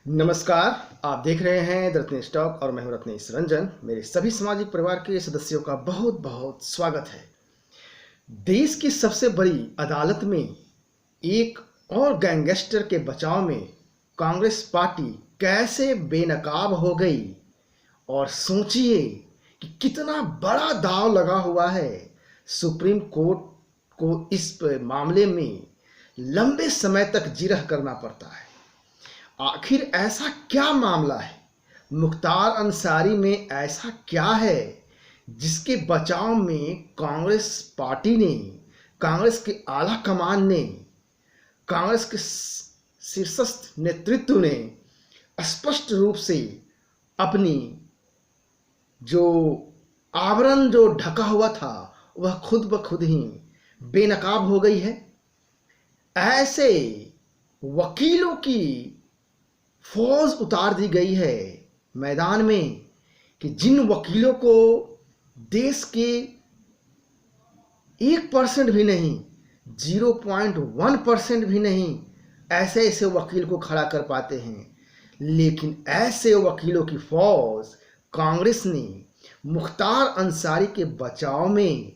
नमस्कार। आप देख रहे हैं द रत्नेश टॉक और मैं हूं रत्नेश रंजन। मेरे सभी सामाजिक परिवार के सदस्यों का बहुत बहुत स्वागत है। देश की सबसे बड़ी अदालत में एक और गैंगस्टर के बचाव में कांग्रेस पार्टी कैसे बेनकाब हो गई, और सोचिए कि कितना बड़ा दांव लगा हुआ है। सुप्रीम कोर्ट को इस मामले में लंबे समय तक जिरह करना पड़ता है। आखिर ऐसा क्या मामला है? मुख्तार अंसारी में ऐसा क्या है जिसके बचाव में कांग्रेस पार्टी ने, कांग्रेस के आला कमान ने, कांग्रेस के शीर्षस्थ नेतृत्व ने स्पष्ट रूप से अपनी जो आवरण जो ढका हुआ था वह खुद ब खुद ही बेनकाब हो गई है। ऐसे वकीलों की फौज उतार दी गई है मैदान में कि जिन वकीलों को देश के 1% भी नहीं, 0.1% भी नहीं ऐसे ऐसे वकील को खड़ा कर पाते हैं, लेकिन ऐसे वकीलों की फौज कांग्रेस ने मुख्तार अंसारी के बचाव में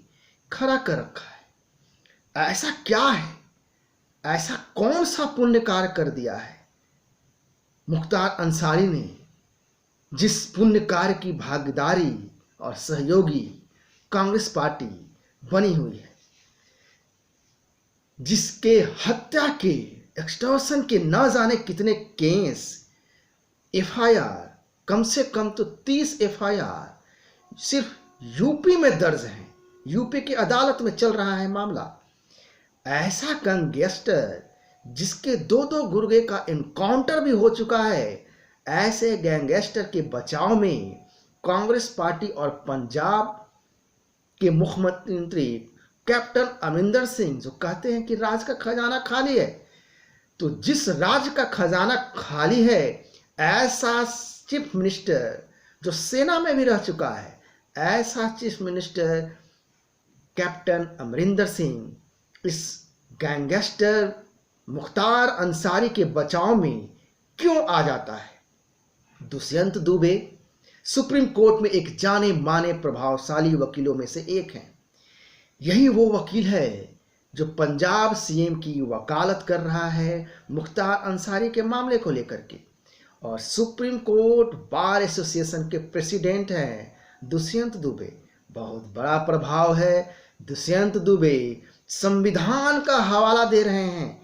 खड़ा कर रखा है। ऐसा क्या है? ऐसा कौन सा पुण्य कार्य कर दिया है मुख्तार अंसारी ने, जिस पुण्य कार्य की भागीदारी और सहयोगी कांग्रेस पार्टी बनी हुई है, जिसके हत्या के, एक्सटॉर्शन के न जाने कितने केस, एफआईआर, कम से कम तो 30 एफआईआर सिर्फ यूपी में दर्ज हैं। यूपी की अदालत में चल रहा है मामला। ऐसा गैंगस्टर जिसके दो गुर्गे का एनकाउंटर भी हो चुका है, ऐसे गैंगस्टर के बचाव में कांग्रेस पार्टी और पंजाब के मुख्यमंत्री कैप्टन अमरिंदर सिंह जो कहते हैं कि राज का खजाना खाली है, तो जिस राज का खजाना खाली है, ऐसा चीफ मिनिस्टर जो सेना में भी रह चुका है, ऐसा chief minister captain Amarinder Singh इस गैंगस्टर मुख्तार अंसारी के बचाव में क्यों आ जाता है? दुष्यंत दुबे सुप्रीम कोर्ट में एक जाने माने प्रभावशाली वकीलों में से एक हैं। यही वो वकील है जो पंजाब सीएम की वकालत कर रहा है मुख्तार अंसारी के मामले को लेकर के, और सुप्रीम कोर्ट बार एसोसिएशन के प्रेसिडेंट हैं दुष्यंत दुबे। बहुत बड़ा प्रभाव है। दुष्यंत दुबे संविधान का हवाला दे रहे हैं,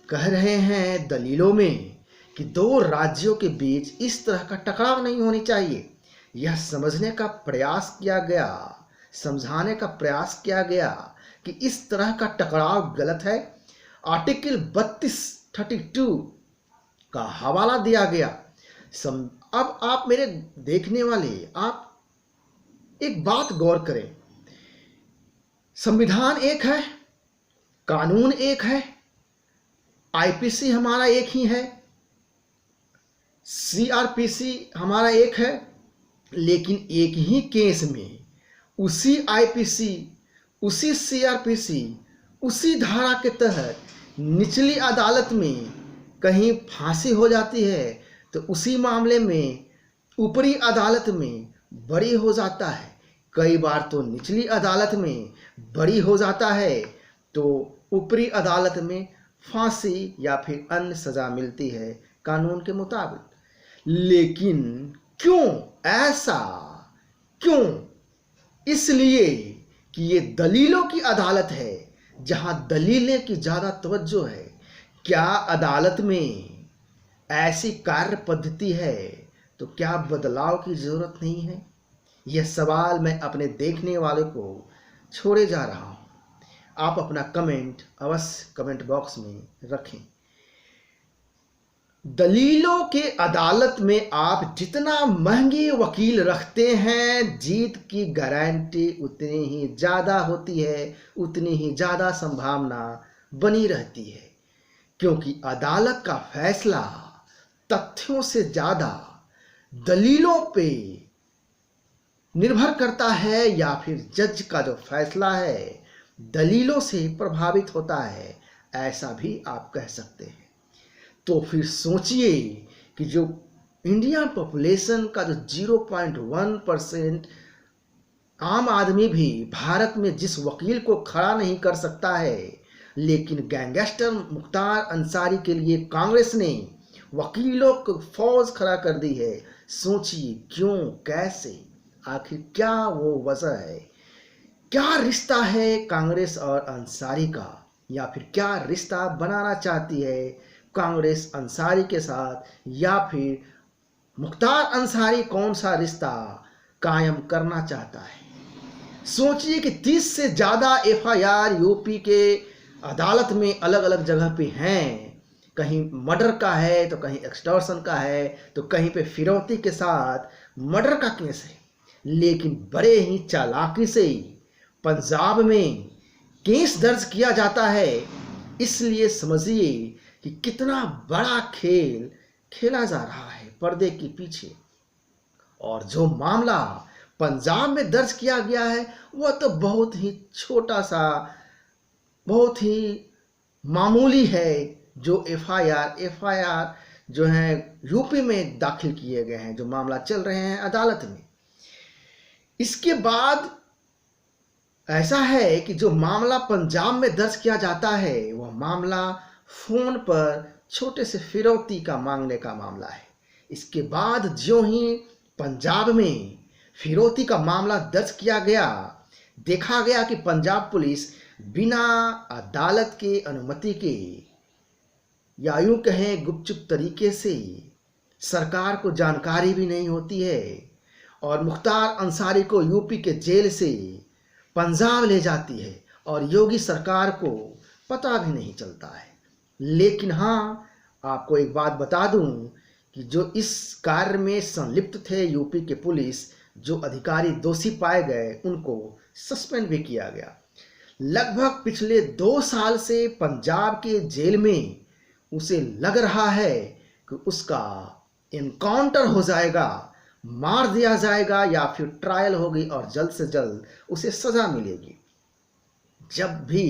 कह रहे हैं दलीलों में कि दो राज्यों के बीच इस तरह का टकराव नहीं होनी चाहिए। यह समझने का प्रयास किया गया, समझाने का प्रयास किया गया कि इस तरह का टकराव गलत है। आर्टिकल 32 का हवाला दिया गया। अब आप मेरे देखने वाले, आप एक बात गौर करें, संविधान एक है, कानून एक है, आईपीसी हमारा एक ही है, सीआरपीसी हमारा एक है, लेकिन एक ही केस में उसी आईपीसी, उसी सीआरपीसी, उसी धारा के तहत निचली अदालत में कहीं फांसी हो जाती है तो उसी मामले में ऊपरी अदालत में बरी हो जाता है। कई बार तो निचली अदालत में बरी हो जाता है तो ऊपरी अदालत में फांसी या फिर अन्य सजा मिलती है कानून के मुताबिक। लेकिन क्यों ऐसा? क्यों? इसलिए कि ये दलीलों की अदालत है, जहां दलीलें की ज़्यादा तवज्जो है। क्या अदालत में ऐसी कार्य पद्धति है तो क्या बदलाव की ज़रूरत नहीं है? यह सवाल मैं अपने देखने वाले को छोड़े जा रहा हूं। आप अपना कमेंट अवश्य कमेंट बॉक्स में रखें। दलीलों के अदालत में आप जितना महंगे वकील रखते हैं, जीत की गारंटी उतनी ही ज़्यादा होती है, उतनी ही ज़्यादा संभावना बनी रहती है, क्योंकि अदालत का फैसला तथ्यों से ज़्यादा दलीलों पे निर्भर करता है, या फिर जज का जो फैसला है दलीलों से प्रभावित होता है, ऐसा भी आप कह सकते हैं। तो फिर सोचिए कि जो इंडियन पॉपुलेशन का जो 0.1% आम आदमी भी भारत में जिस वकील को खड़ा नहीं कर सकता है, लेकिन गैंगस्टर मुख्तार अंसारी के लिए कांग्रेस ने वकीलों को फौज खड़ा कर दी है। सोचिए क्यों, कैसे, आखिर क्या वो वजह है? क्या रिश्ता है कांग्रेस और अंसारी का, या फिर क्या रिश्ता बनाना चाहती है कांग्रेस अंसारी के साथ, या फिर मुख्तार अंसारी कौन सा रिश्ता कायम करना चाहता है? सोचिए कि 30 से ज़्यादा एफआईआर यूपी के अदालत में अलग अलग जगह पे हैं। कहीं मर्डर का है तो कहीं एक्सटॉर्शन का है, तो कहीं पे फिरौती के साथ मर्डर का केस है। लेकिन बड़े ही चालाकी से पंजाब में केस दर्ज किया जाता है। इसलिए समझिए कि कितना बड़ा खेल खेला जा रहा है पर्दे के पीछे। और जो मामला पंजाब में दर्ज किया गया है वह तो बहुत ही छोटा सा, बहुत ही मामूली है। जो एफआईआर जो है यूपी में दाखिल किए गए हैं, जो मामला चल रहे हैं अदालत में। इसके बाद ऐसा है कि जो मामला पंजाब में दर्ज किया जाता है वह मामला फोन पर छोटे से फिरौती का मांगने का मामला है। इसके बाद ज्यों ही पंजाब में फिरौती का मामला दर्ज किया गया, देखा गया कि पंजाब पुलिस बिना अदालत के अनुमति के, या यूं कहें गुपचुप तरीके से, सरकार को जानकारी भी नहीं होती है, और मुख्तार अंसारी को यूपी के जेल से पंजाब ले जाती है और योगी सरकार को पता भी नहीं चलता है। लेकिन हाँ, आपको एक बात बता दूं कि जो इस कार्य में संलिप्त थे यूपी के पुलिस, जो अधिकारी दोषी पाए गए उनको सस्पेंड भी किया गया। लगभग पिछले 2 साल से पंजाब के जेल में उसे लग रहा है कि उसका एनकाउंटर हो जाएगा, मार दिया जाएगा, या फिर ट्रायल होगी और जल्द से जल्द उसे सजा मिलेगी। जब भी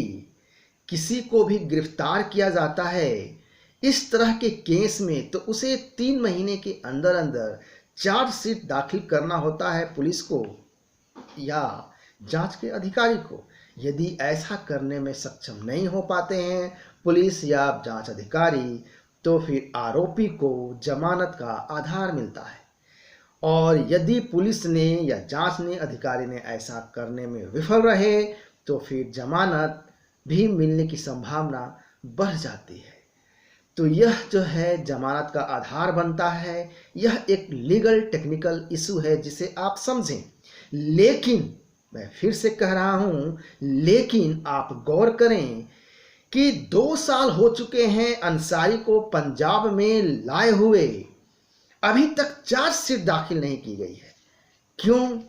किसी को भी गिरफ्तार किया जाता है इस तरह के केस में, तो उसे 3 महीने के अंदर अंदर चार्जशीट दाखिल करना होता है पुलिस को या जांच के अधिकारी को। यदि ऐसा करने में सक्षम नहीं हो पाते हैं पुलिस या जांच अधिकारी, तो फिर आरोपी को जमानत का आधार मिलता है। और यदि पुलिस ने या जांच ने अधिकारी ने ऐसा करने में विफल रहे तो फिर जमानत भी मिलने की संभावना बढ़ जाती है। तो यह जो है जमानत का आधार बनता है, यह एक लीगल टेक्निकल इशू है जिसे आप समझें। लेकिन मैं फिर से कह रहा हूं, लेकिन आप गौर करें कि 2 साल हो चुके हैं अंसारी को पंजाब में लाए हुए, अभी तक चार्जशीट दाखिल नहीं की गई है। क्यों?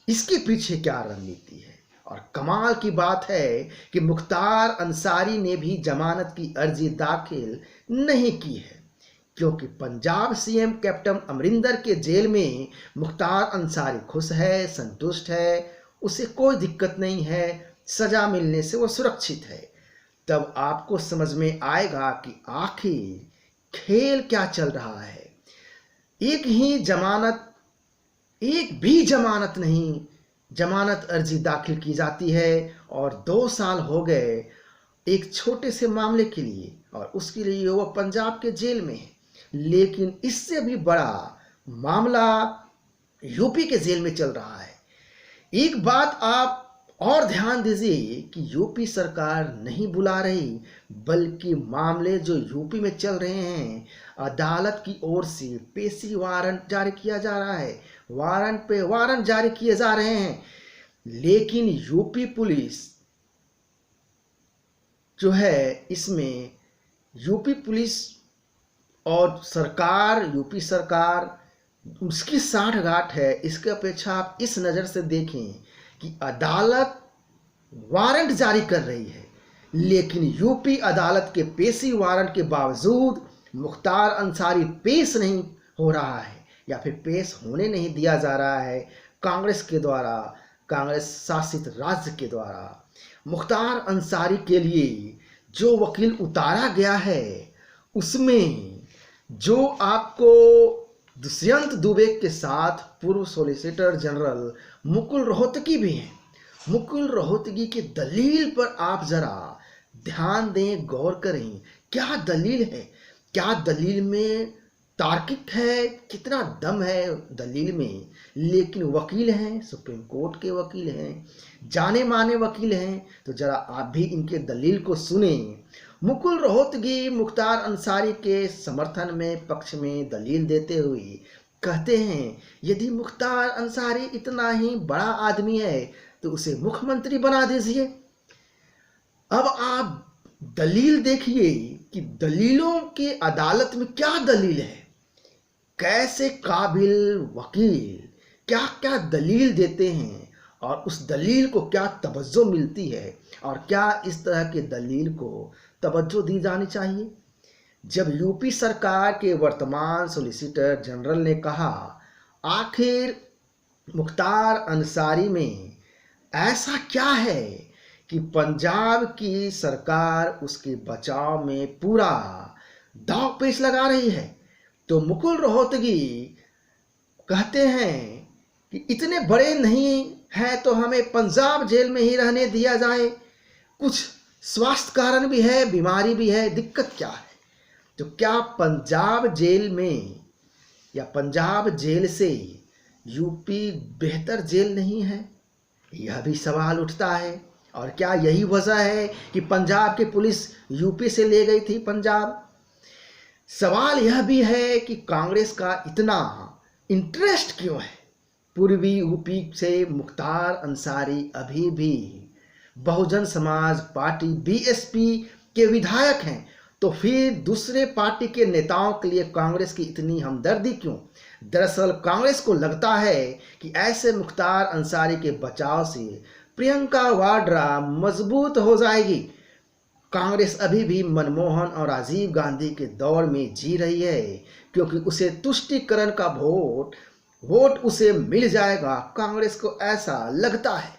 इसके पीछे क्या रणनीति है? और कमाल की बात है कि मुख्तार अंसारी ने भी जमानत की अर्जी दाखिल नहीं की है, क्योंकि पंजाब सीएम कैप्टन अमरिंदर के जेल में मुख्तार अंसारी खुश है, संतुष्ट है, उसे कोई दिक्कत नहीं है, सजा मिलने से वो सुरक्षित है। तब आपको समझ में आएगा कि आखिर खेल क्या चल रहा है। एक भी जमानत नहीं, जमानत अर्जी दाखिल की जाती है और 2 साल हो गए एक छोटे से मामले के लिए, और उसके लिए वो पंजाब के जेल में है। लेकिन इससे भी बड़ा मामला यूपी के जेल में चल रहा है। एक बात आप और ध्यान दीजिए कि यूपी सरकार नहीं बुला रही, बल्कि मामले जो यूपी में चल रहे हैं अदालत की ओर से पेशी वारंट जारी किया जा रहा है, वारंट पे वारंट जारी किए जा रहे हैं। लेकिन यूपी पुलिस जो है, इसमें यूपी पुलिस और सरकार, यूपी सरकार उसकी साठगांठ है। इसके अपेक्षा आप इस नज़र से देखें कि अदालत वारंट जारी कर रही है, लेकिन यूपी अदालत के पेशी वारंट के बावजूद मुख्तार अंसारी पेश नहीं हो रहा है, या फिर पेश होने नहीं दिया जा रहा है कांग्रेस के द्वारा, कांग्रेस शासित राज्य के द्वारा। मुख्तार अंसारी के लिए जो वकील उतारा गया है उसमें जो आपको दुष्यंत दुबे के साथ पूर्व सॉलिसिटर जनरल मुकुल रोहतगी भी हैं। मुकुल रोहतगी की दलील पर आप जरा ध्यान दें, गौर करें। क्या दलील है, क्या दलील में तार्किक है, कितना दम है दलील में। लेकिन वकील हैं, सुप्रीम कोर्ट के वकील हैं, जाने माने वकील हैं, तो जरा आप भी इनके दलील को सुने। मुकुल रोहतगी मुख्तार अंसारी के समर्थन में, पक्ष में दलील देते हुए कहते हैं, यदि मुख्तार अंसारी इतना ही बड़ा आदमी है तो उसे मुख्यमंत्री बना दीजिए। अब आप दलील देखिए कि दलीलों के अदालत में क्या दलील है, कैसे काबिल वकील क्या क्या दलील देते हैं और उस दलील को क्या तवज्जो मिलती है और क्या इस तरह के दलील को तवज्जो दी जानी चाहिए। जब यूपी सरकार के वर्तमान सॉलिसिटर जनरल ने कहा, आखिर मुख्तार अंसारी में ऐसा क्या है कि पंजाब की सरकार उसके बचाव में पूरा दांव पेच लगा रही है, तो मुकुल रोहतगी कहते हैं कि इतने बड़े नहीं हैं तो हमें पंजाब जेल में ही रहने दिया जाए, कुछ स्वास्थ्य कारण भी है, बीमारी भी है, दिक्कत क्या है। तो क्या पंजाब जेल में या पंजाब जेल से यूपी बेहतर जेल नहीं है, यह भी सवाल उठता है। और क्या यही वजह है कि पंजाब की पुलिस यूपी से ले गई थी पंजाब। सवाल यह भी है कि कांग्रेस का इतना इंटरेस्ट क्यों है। पूर्वी यूपी से मुख्तार अंसारी अभी भी बहुजन समाज पार्टी बीएसपी के विधायक हैं, तो फिर दूसरे पार्टी के नेताओं के लिए कांग्रेस की इतनी हमदर्दी क्यों। दरअसल कांग्रेस को लगता है कि ऐसे मुख्तार अंसारी के बचाव से प्रियंका वाड्रा मजबूत हो जाएगी। कांग्रेस अभी भी मनमोहन और राजीव गांधी के दौर में जी रही है, क्योंकि उसे तुष्टीकरण का वोट उसे मिल जाएगा, कांग्रेस को ऐसा लगता है।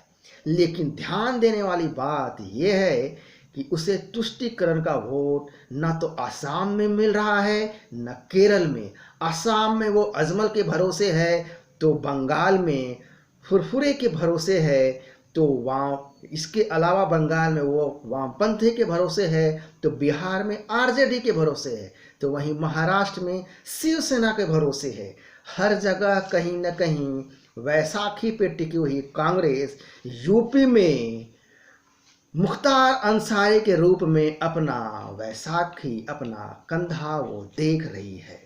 लेकिन ध्यान देने वाली बात यह है कि उसे तुष्टीकरण का वोट न तो आसाम में मिल रहा है न केरल में। आसाम में वो अजमल के भरोसे है, तो बंगाल में फुरफुरे के भरोसे है, तो वहाँ इसके अलावा बंगाल में वो वामपंथी के भरोसे है, तो बिहार में आरजेडी के भरोसे है, तो वहीं महाराष्ट्र में शिवसेना के भरोसे है। हर जगह कहीं न कहीं वैसाखी पे टिकी हुई कांग्रेस यूपी में मुख्तार अंसारी के रूप में अपना वैसाखी, अपना कंधा वो देख रही है।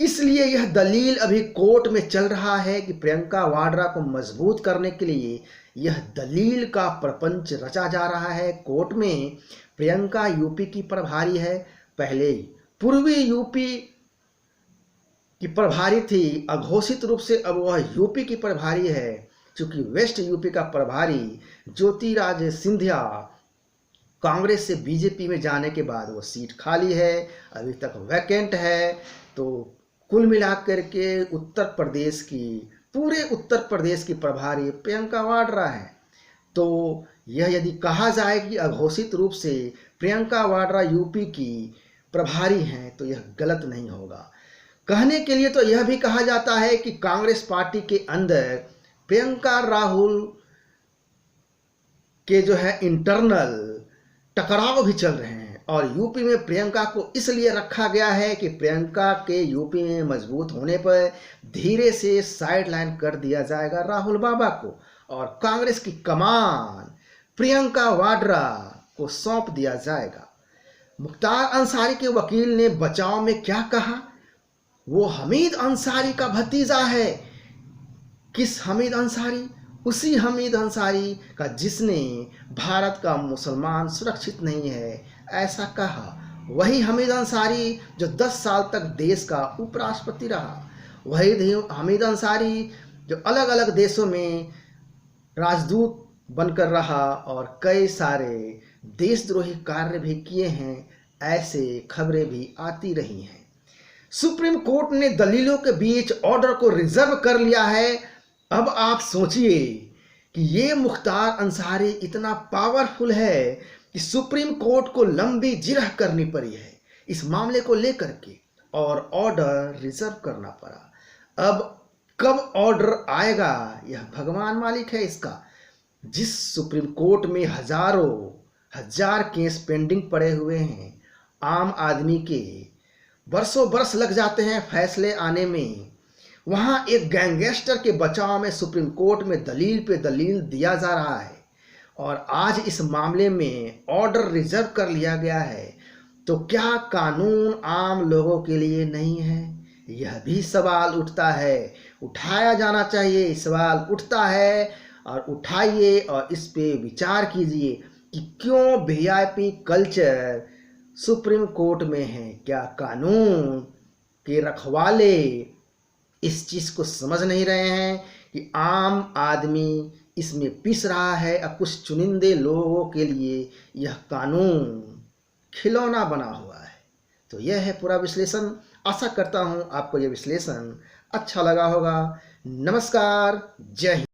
इसलिए यह दलील अभी कोर्ट में चल रहा है कि प्रियंका वाड्रा को मजबूत करने के लिए यह दलील का प्रपंच रचा जा रहा है कोर्ट में। प्रियंका यूपी की प्रभारी है, पहले पूर्वी यूपी की प्रभारी थी, अघोषित रूप से अब वह यूपी की प्रभारी है। चूंकि वेस्ट यूपी का प्रभारी ज्योतिरादित्य सिंधिया कांग्रेस से बीजेपी में जाने के बाद वो सीट खाली है, अभी तक वैकेंट है। तो कुल मिलाकर के पूरे उत्तर प्रदेश की प्रभारी प्रियंका वाड्रा है। तो यह यदि कहा जाए कि अघोषित रूप से प्रियंका वाड्रा यूपी की प्रभारी हैं, तो यह गलत नहीं होगा। कहने के लिए तो यह भी कहा जाता है कि कांग्रेस पार्टी के अंदर प्रियंका राहुल के जो है इंटरनल टकराव भी चल रहे हैं, और यूपी में प्रियंका को इसलिए रखा गया है कि प्रियंका के यूपी में मजबूत होने पर धीरे से साइडलाइन कर दिया जाएगा राहुल बाबा को, और कांग्रेस की कमान प्रियंका वाड्रा को सौंप दिया जाएगा। मुख्तार अंसारी के वकील ने बचाव में क्या कहा, वो हमीद अंसारी का भतीजा है। किस हमीद अंसारी? उसी हमीद अंसारी का जिसने भारत का मुसलमान सुरक्षित नहीं है ऐसा कहा। वही हमीद अंसारी जो 10 साल तक देश का उपराष्ट्रपति रहा। वही हमीद अंसारी जो अलग अलग देशों में राजदूत बनकर रहा और कई सारे देशद्रोही कार्य भी किए हैं, ऐसे खबरें भी आती रही हैं। सुप्रीम कोर्ट ने दलीलों के बीच ऑर्डर को रिजर्व कर लिया है। अब आप सोचिए कि ये मुख्तार अंसारी इतना पावरफुल है कि सुप्रीम कोर्ट को लंबी जिरह करनी पड़ी है इस मामले को लेकर के, और ऑर्डर रिजर्व करना पड़ा। अब कब ऑर्डर आएगा यह भगवान मालिक है इसका। जिस सुप्रीम कोर्ट में हजार केस पेंडिंग पड़े हुए हैं, आम आदमी के बरसों बरस लग जाते हैं फैसले आने में, वहां एक गैंगस्टर के बचाव में सुप्रीम कोर्ट में दलील पे दलील दिया जा रहा है और आज इस मामले में ऑर्डर रिजर्व कर लिया गया है। तो क्या कानून आम लोगों के लिए नहीं है? यह भी सवाल उठता है, उठाया जाना चाहिए। सवाल उठता है और उठाइए और इस पे विचार कीजिए कि क्यों वीआईपी कल्चर सुप्रीम कोर्ट में है। क्या कानून के रखवाले इस चीज को समझ नहीं रहे हैं कि आम आदमी इसमें पिस रहा है और कुछ चुनिंदे लोगों के लिए यह कानून खिलौना बना हुआ है। तो यह है पूरा विश्लेषण। आशा करता हूं आपको यह विश्लेषण अच्छा लगा होगा। नमस्कार, जय हिंद।